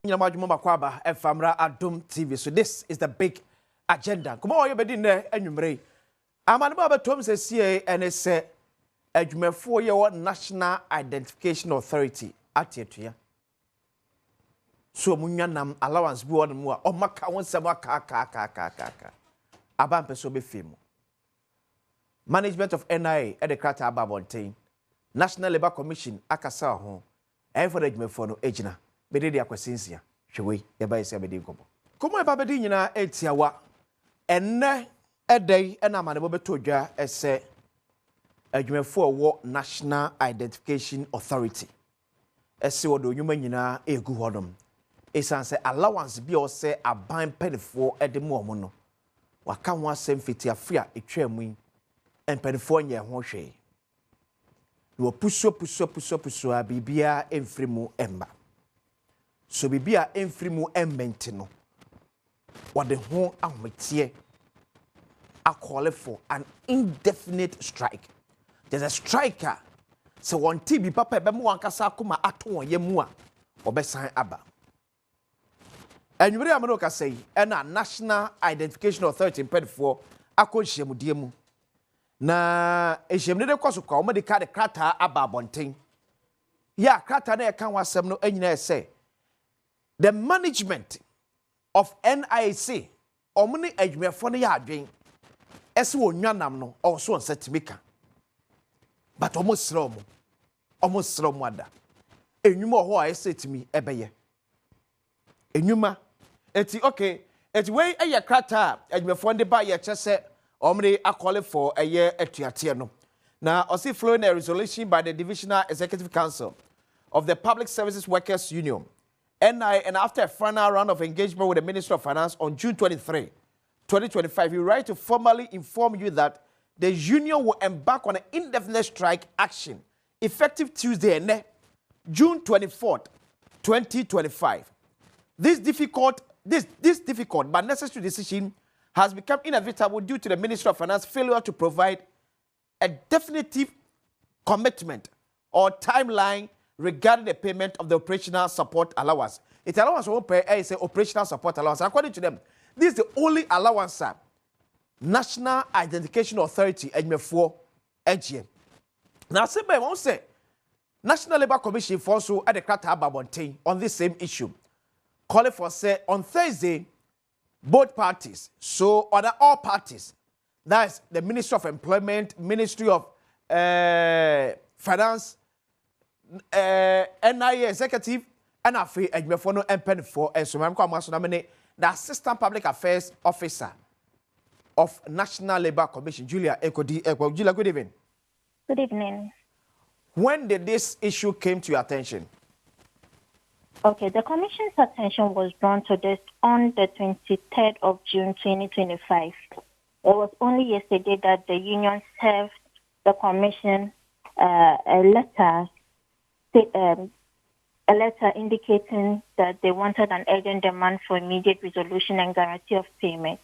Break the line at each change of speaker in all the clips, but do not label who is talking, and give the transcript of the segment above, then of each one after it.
Adom TV. So this is the big agenda. Come on, you be in there and you may. I'm an about Tom says here and it said a 4-year National Identification Authority at here. So Munyanam allowance be one more or Maka one sama ka. Abam peso be film. Management of NIA at the Krata Ababontain. National Labour Commission akasa ho. And for the Jmefono Ejina. Bede dia kwasinsia hwewe ye ba ese bede nkobo komo e ba bede nyina etiawa enne edai na amane bo beto dwa ese adwumefo wo National Identification Authority ese wodo nyuma nyina egu hodom esanse allowance bi o se aban penifo edemu omo no waka ho asem fiti afia etwamu empenifo nye ho hwe no puso a bibia emfrimu emba. So bibia emfrimu emmenti no wade ho ahmetie a call for an indefinite strike. There's a striker so one TB papa be mu ankasa akoma ato ye mu a obesan aba. Enwere amano ka sei na National Identification Authority mpedfo akonhyiamudie mu na ehyemne de kwaso kwa omede ka de krata aba abonten ya krata na e kan wasem no anyina ese the management of NIC omni adwumefo no ya adwen ese wonwanam no also on setimika but almost srom ada enwuma ho a ese timi ebeye enwuma eti okay eti we eye krata adwumefo de ba ye chese omni akole for eye atuate no na osi flowing a resolution by the Divisional Executive Council of the Public Services Workers Union NIA, and after a final round of engagement with the Minister of Finance on June 23, 2025, we write to formally inform you that the union will embark on an indefinite strike action effective Tuesday, June 24th, 2025. This difficult but necessary decision has become inevitable due to the Minister of Finance failure to provide a definitive commitment or timeline regarding the payment of the operational support allowance. It allowance won't pay is operational support allowance. According to them, this is the only allowance National Identification Authority Ejmefo EGM. Now, I won't say National Labour Commission for also at the Krata Ababontain on this same issue. Calling for say on Thursday, both parties, so other all parties, that's the Ministry of Employment, Ministry of Finance, NIA executive and afi adwumefo no empen for ensomam kwa maso na me the Assistant Public Affairs Officer of National Labour Commission Julia Ekodi Julia, good evening.
Good evening.
When did this issue came to your attention?
Okay, the Commission's attention was drawn to this on the 23rd of June 2025. It was only yesterday that the union served the Commission a letter indicating that they wanted an urgent demand for immediate resolution and guarantee of payment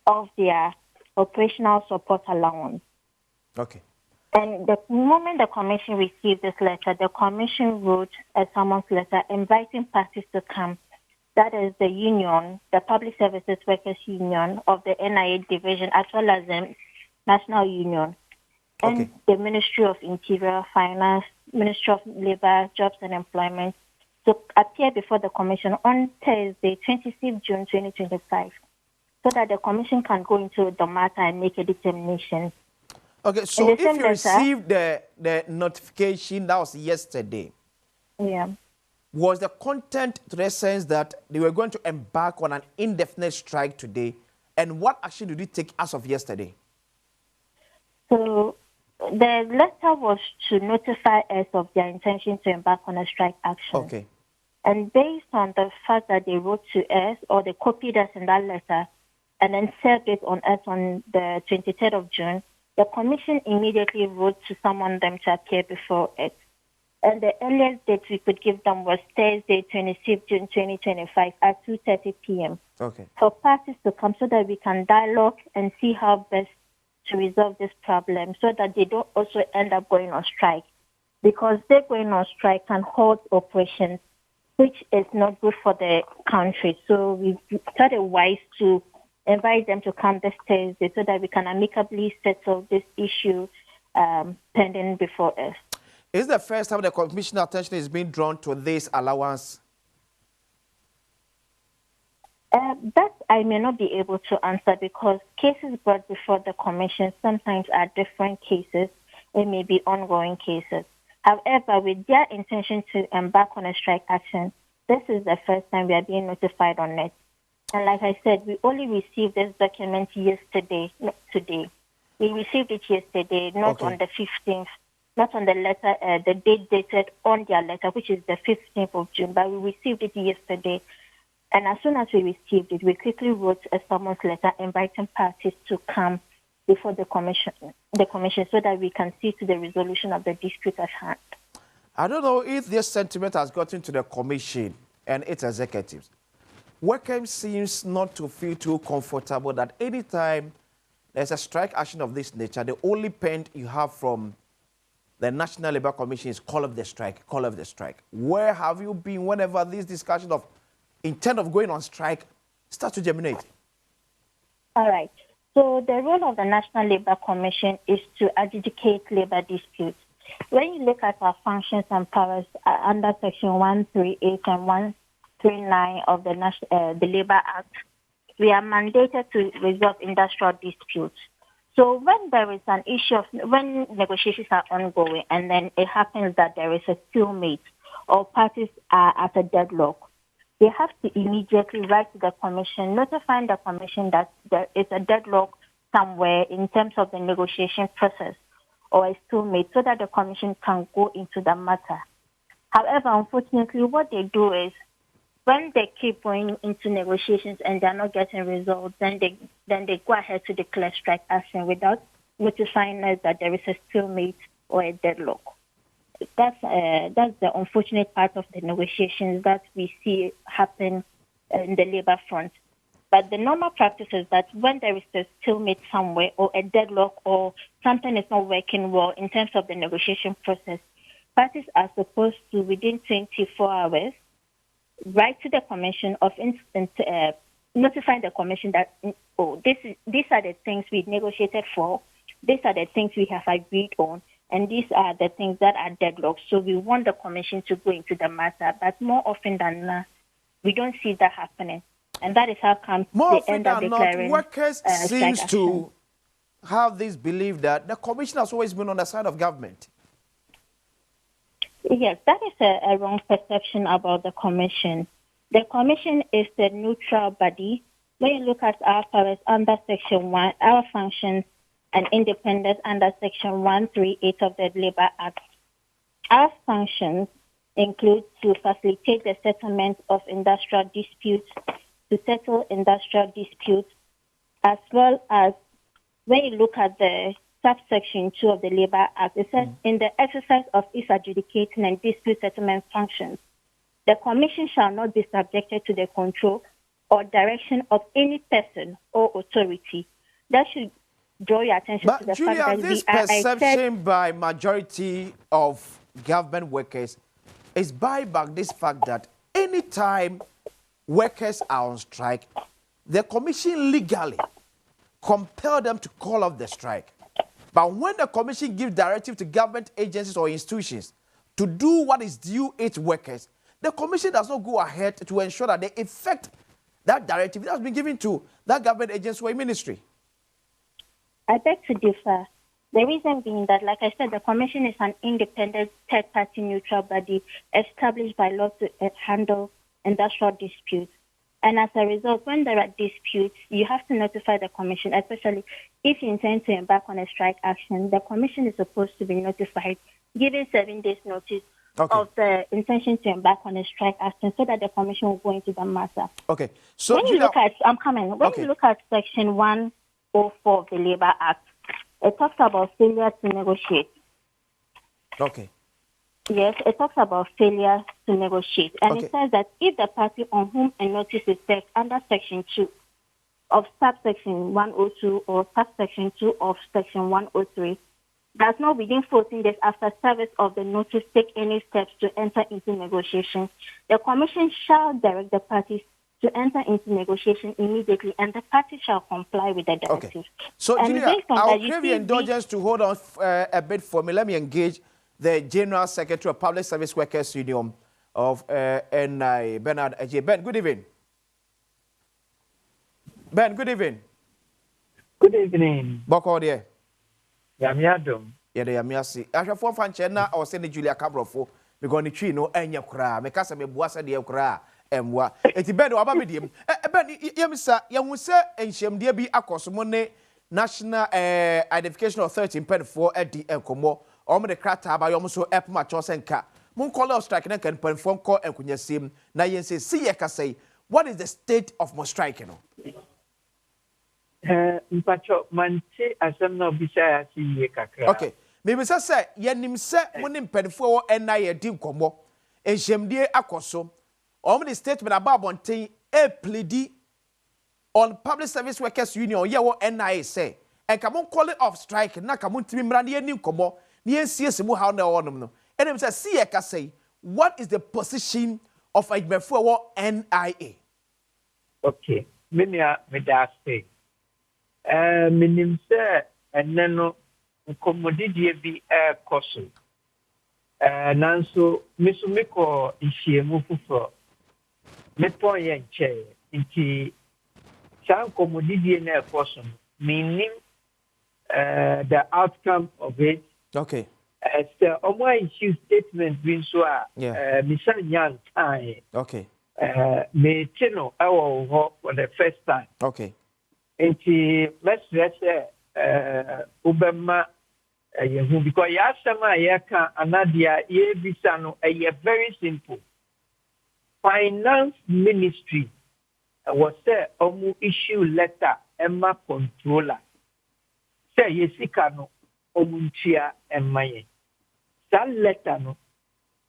of their operational support allowance.
Okay.
And the moment the Commission received this letter, the Commission wrote a summons letter inviting parties to come. That is the union, the Public Services Workers Union of the NIA division, as well as the National Union, and the Ministry of Interior, Finance, Ministry of Labour, Jobs and Employment to appear before the Commission on Thursday, 26th June 2025, so that the Commission can go into the matter and make a determination.
Okay, so if you received the notification that was yesterday, was the content to the sense that they were going to embark on an indefinite strike today, and what action did you take as of yesterday?
So the letter was to notify us of their intention to embark on a strike action.
Okay.
And based on the fact that they wrote to us, or they copied us in that letter, and then served it on us on the 23rd of June, the Commission immediately wrote to summon them to appear before it. And the earliest date we could give them was Thursday, 26th June 2025 at 2:30 p.m.
Okay.
For parties to come so that we can dialogue and see how best to resolve this problem so that they don't also end up going on strike. Because they're going on strike can halt operations which is not good for the country. So we thought it wise to invite them to come this Thursday so that we can amicably settle this issue pending before us.
Is the first time the commissioner attention is being drawn to this allowance?
That I may not be able to answer because cases brought before the commission sometimes are different cases. It may be ongoing cases. However, with their intention to embark on a strike action, this is the first time we are being notified on it. And like I said, we only received this document yesterday, not today. We received it yesterday, not on the 15th, not on the letter, the date dated on their letter, which is the 15th of June, but we received it yesterday. And as soon as we received it, we quickly wrote a summons letter inviting parties to come before the commission so that we can see to the resolution of the dispute at hand.
I don't know if this sentiment has gotten to the commission and its executives. Workers seems not to feel too comfortable that anytime there's a strike action of this nature, the only pen you have from the National Labour Commission is call off the strike, call off the strike. Where have you been whenever this discussion of intent of going on strike starts to germinate?
All right. So the role of the National Labour Commission is to adjudicate labour disputes. When you look at our functions and powers under Section 138 and 139 of the Labour Act, we are mandated to resolve industrial disputes. So when there is an issue of, when negotiations are ongoing and then it happens that there is a stalemate or parties are at a deadlock, they have to immediately write to the commission, notifying the commission that there is a deadlock somewhere in terms of the negotiation process or a stalemate so that the commission can go into the matter. However, unfortunately, what they do is when they keep going into negotiations and they're not getting results, then they go ahead to declare strike action without notifying us that there is a stalemate or a deadlock. That's the unfortunate part of the negotiations that we see happen in the labor front. But the normal practice is that when there is a stalemate somewhere or a deadlock or something is not working well in terms of the negotiation process, parties are supposed to, within 24 hours, write to the commission of notifying the commission that these are the things we negotiated for, these are the things we have agreed on, and these are the things that are deadlocked. So we want the commission to go into the matter, but more often than not, we don't see that happening. And that is how come they end up declaring
workers seems to have this belief that the commission has always been on the side of government.
Yes, that is a wrong perception about the commission. The commission is the neutral body. When you look at our powers under Section 1, our functions and independence under Section 138 of the Labour Act, our functions include to facilitate the settlement of industrial disputes, to settle industrial disputes, as well as when you look at the subsection 2 of the Labour Act, it says in the exercise of its adjudicating and dispute settlement functions, the Commission shall not be subjected to the control or direction of any person or authority. That should draw your attention to the
Julia,
fact that
this perception by majority of government workers is by back this fact that anytime workers are on strike, the Commission legally compel them to call off the strike. But when the Commission gives directive to government agencies or institutions to do what is due its workers, the Commission does not go ahead to ensure that they effect that directive that has been given to that government agency or ministry.
I beg to differ. The reason being that, like I said, the Commission is an independent, third-party neutral body established by law to handle industrial disputes. And as a result, when there are disputes, you have to notify the Commission, especially if you intend to embark on a strike action. The Commission is supposed to be notified, given 7 days notice of the intention to embark on a strike action so that the Commission will go into the matter.
Okay. So
when you look at, you look at Section 104 of the Labour Act, it talks about failure to negotiate.
Okay.
Yes, it talks about failure to negotiate. And it says that if the party on whom a notice is served under Section 2 of subsection 102 or subsection 2 of Section 103 does not within 14 days after service of the notice take any steps to enter into negotiation, the Commission shall direct the parties to enter into negotiation immediately, and the parties shall comply with the directive.
Okay. So,
and
Julia, I'll crave your indulgence to hold on a bit for me. Let me engage the General Secretary of Public Service Workers Union of NIA, Bernard Ajay. Ben, good evening. Ben, good evening.
Good evening.
Boko there.
Adom.
Yeah, they are me. I see. I shall form Fanchena or send Julia Cabrofo. We're going to tree no enya kra. Me kasa me buasa de kra. Emwa. Eti Ben oba medium. Ben yemisa yamuse enhyem de bi akosomo ne National Identification Authority mpedfo edi enkomo. Omo de krata ba yom so epma chosenka. Mon call of strike na kan mpedfo nko enkunyasem na yense si ye kasai. What is the state of mo strike no?
Mpacho manche asem na obisa asi ye kakra.
Okay. Maybe say yenim se mo ne mpedfo wo NIA di nkomo. Enhyemdie akoso. The statement about Bonte a pleading on Public Service Workers Union, yeah, what NIA say, and come on call it off strike, and Nakamun to me, Randy and Newcomo, near CSMU, how no one. And it says, see, I can say, what is the position of a before NIA?
Okay, Minia Medaste. Minim say, and then commodity be a cosso. Nanso, Missumiko is here, move for. Me point yen chair inti some commodity in a person meaning the outcome of it.
Okay.
As the issue statement being so misan yan time.
Okay.
Me chino for the first time.
Okay.
Inti let's say Ubema because yasama yaka anadia ye bisano very simple. Finance Ministry was say issue letter Emma controller. Say yesika no omuntia emaye. That letter no.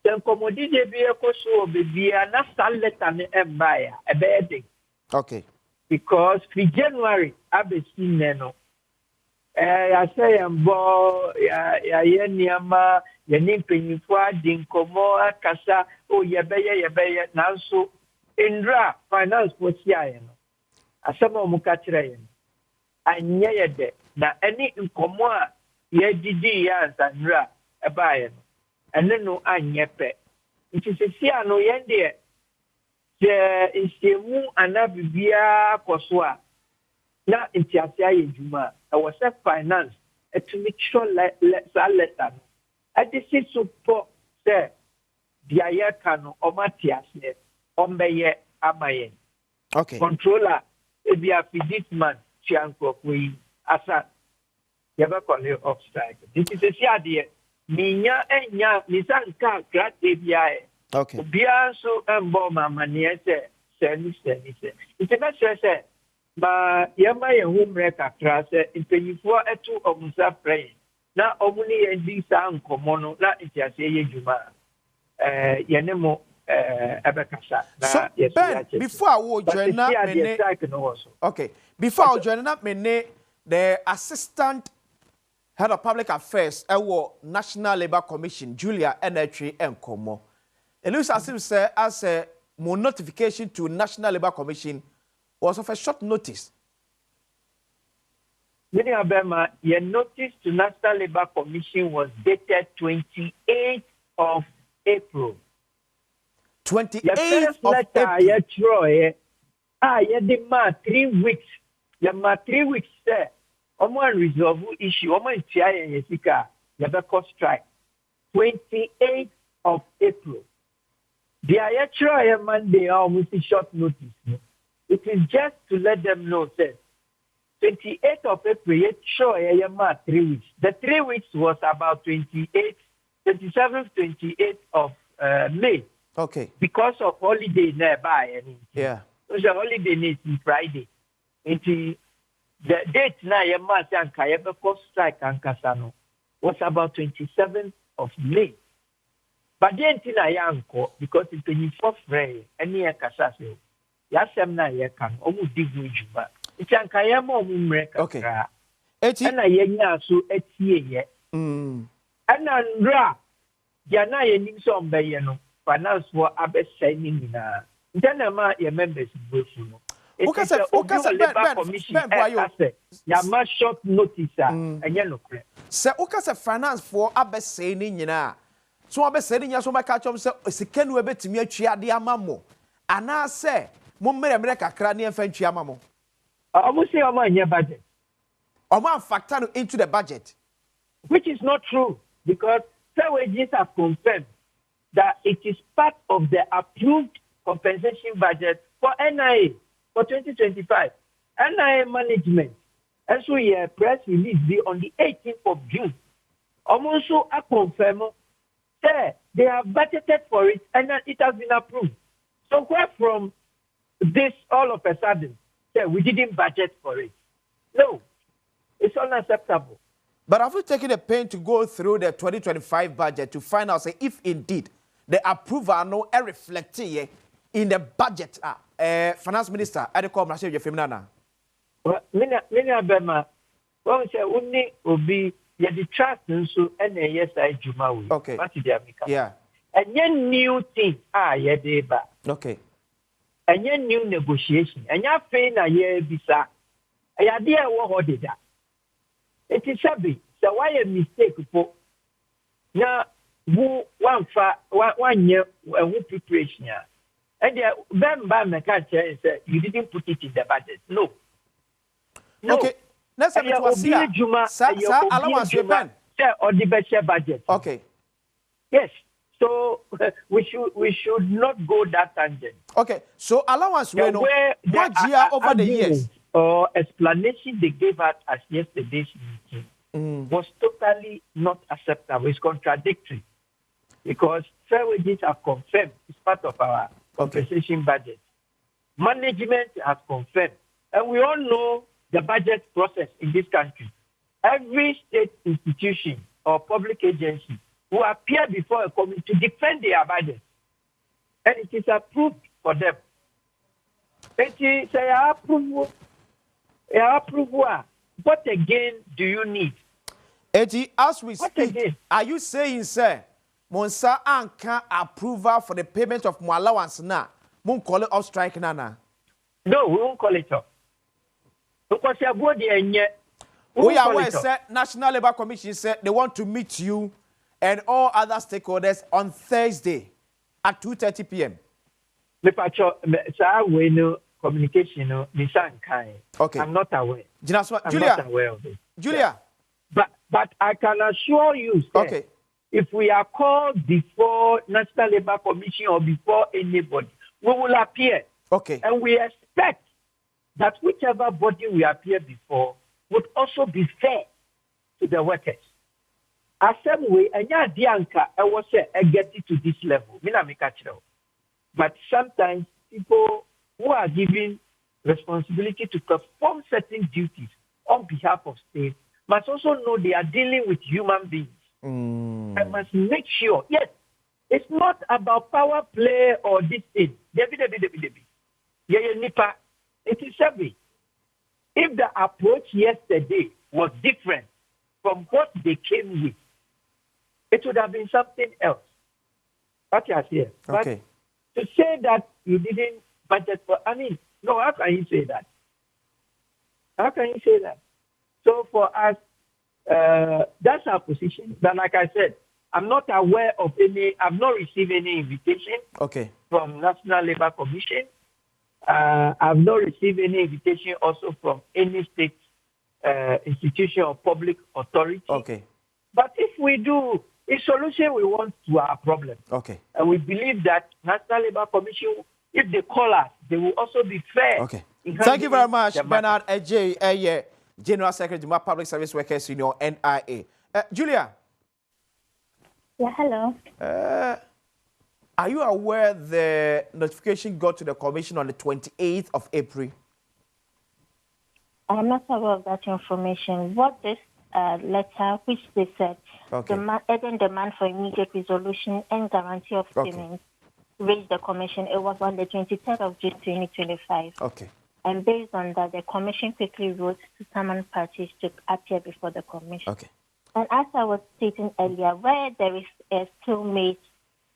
Then commodity be ekoso obebi na that letter no embaya ebede.
Okay.
Because for January abesi no. I say ambo ya yeniama yenim penyifo adinkomo akasa o yebeye nanso indra finance posia no asama mu ka kire yen anya yede na ani nkomo a yedidi ya nsanra ebaye no ene no anyepe nti sesia no yende je isiemu anabibia koso a na ntiasia yeduma I was a finance to make sure letter. I just support say the ayakano or Matthias on the amayen.
Okay.
Controller if you have this man Chianco we asa never call you off strike. This is a idea. Minya enya nisanka grat ABI.
Okay.
Bia so mboma mania say. It's a say. Ba yama ye humre kakra se impanyifo etu omusa pray na omuni ye di sa nkomo no na itiase ye djuma yene mo ebekasa na
yes Ben, before I will join up okay before I join up the assistant head of public affairs National Labour Commission Julia Enetri Enkomo it looks as if say as a more notification to National Labour Commission was of a short notice.
Meaning Abema, your notice to National Labour Commission was dated 28th of April.
28th of April.
You demand 3 weeks. You demand 3 weeks, sir. Omo resolve issue. Omo intia yesika. You have a strike. 28th of April. The ayatro Monday almost a short notice. It is just to let them know, sir. 28th of April, sure, 3 weeks. The 3 weeks was about 27th, 28th of May.
Okay.
Because of holiday nearby.
Yeah.
Because the holiday is Friday. The date now, Yama strike and Kasano was about 27th of May. But then, because it's 24th May, any Kasasio. Yasem na ye kan omu digu juba ichanka ye mo mumre kakra
eti
na ye nya so etie ye Andra, Jana Yenim some bayano, finance for Abbess signing in Janama, your members both. Okay, Labor Commission, Yama short notice, and yellow.
Sir, Okasa finance for Abbess saying, so Abbess saying, yes, my catch of second webet to me, Chia diamamo. And I say, Mumma America, Cranian French Yamamo.
I will say, I'm your budget.
Or man factor into the budget.
Which is not true, because fair wages have confirmed that it is part of the approved compensation budget for NIA for 2025. NIA management. And so, yeah, press release on the 18th of June. Also, I confirm that they have budgeted for it and that it has been approved. So, where from this all of a sudden, we didn't budget for it? No, it's unacceptable.
But have you taken the pain to go through the 2025 budget to find out, say, if indeed the approval no reflected in the budget? Finance Minister, I call myself your feminine.
Well, many Bema, well, say, only will be the trust and so NASI Jumawi.
Okay. Yeah.
And then new thing, yeah, deba.
Okay.
And then new negotiation. And you're paying a year bisa. And idea what did that? It is heavy. So why a mistake for now? One year preparation. And then you didn't put it in the budget. No.
Okay. Let's have it was here. Allowance
or the budget budget.
Okay.
Yes. So we should not go that tangent.
Okay. So allowance what year over the years?
Or explanation they gave us as yesterday's meeting was totally not acceptable. It's contradictory because fair wages have confirmed it's part of our compensation budget. Management has confirmed, and we all know the budget process in this country. Every state institution or public agency who appear before a committee to defend their budget, and it is approved for them. It is approval. What again do you need?
Eddie, as we speak, are you saying, sir, Monsa Anka approval for the payment of my allowance now? Won't call it off strike nana?
No, we won't call it off. Because
we are aware, sir, National Labour Commission said they want to meet you and all other stakeholders on Thursday at 2:30 p.m.
Communication,
okay.
I'm not aware.
Julia,
not aware of it.
Julia.
But I can assure you, sir,
okay,
if we are called before National Labour Commission or before anybody, we will appear.
Okay.
And we expect that whichever body we appear before would also be fair to the workers. As same way, and Dianka, I was say I get it to this level. But sometimes people who are given responsibility to perform certain duties on behalf of state must also know they are dealing with human beings. And must make sure, yes, it's not about power play or this thing. It is heavy. If the approach yesterday was different from what they came with, it would have been something else. Okay, I see. But
okay.
To say that you didn't budget for, no, how can you say that? How can you say that? So for us, that's our position. But like I said, I'm not aware of any, I've not received any invitation from National Labour Commission. I've not received any invitation also from any state institution or public authority.
Okay.
But if we do, a solution we want to our problem.
Okay.
And we believe that National Labour Commission, if they call us, they will also be fair.
Okay. Thank you very much, Bernard Ejay, General Secretary of Public Service Workers Union, NIA. Julia.
Yeah, hello.
Are you aware the notification got to the Commission on the 28th of April?
I'm not aware of that information. What this letter, which they said, urgent demand for immediate resolution and guarantee of payment, reached the Commission. It was on the 23rd of June 2025.
Okay.
And based on that, the Commission quickly wrote to summon parties to appear before the Commission.
Okay.
And as I was stating earlier, where there is a stalemate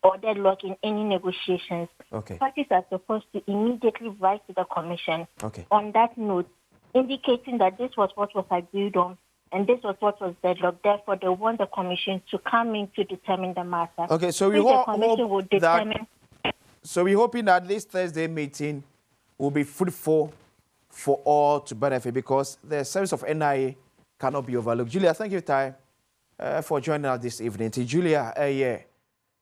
or deadlock in any negotiations, parties are supposed to immediately write to the commission on that note, indicating that this was what was agreed on and this was what was deadlocked. Therefore, they want the commission to come in to determine the matter.
Okay, so we
the commission will determine.
So we're hoping that this Thursday meeting will be fruitful for all to benefit, because the service of NIA cannot be overlooked. Julia, thank you, Ty, for joining us this evening. Julia,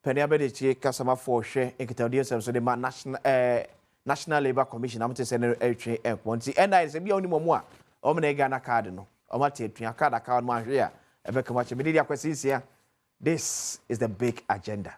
Penny customer for share in Canadian service, so the National Labour Commission. I'm to send a train and quantity. And I say, be only more. Omega Ghana card, no. Omate, card account, my here. This is the big agenda.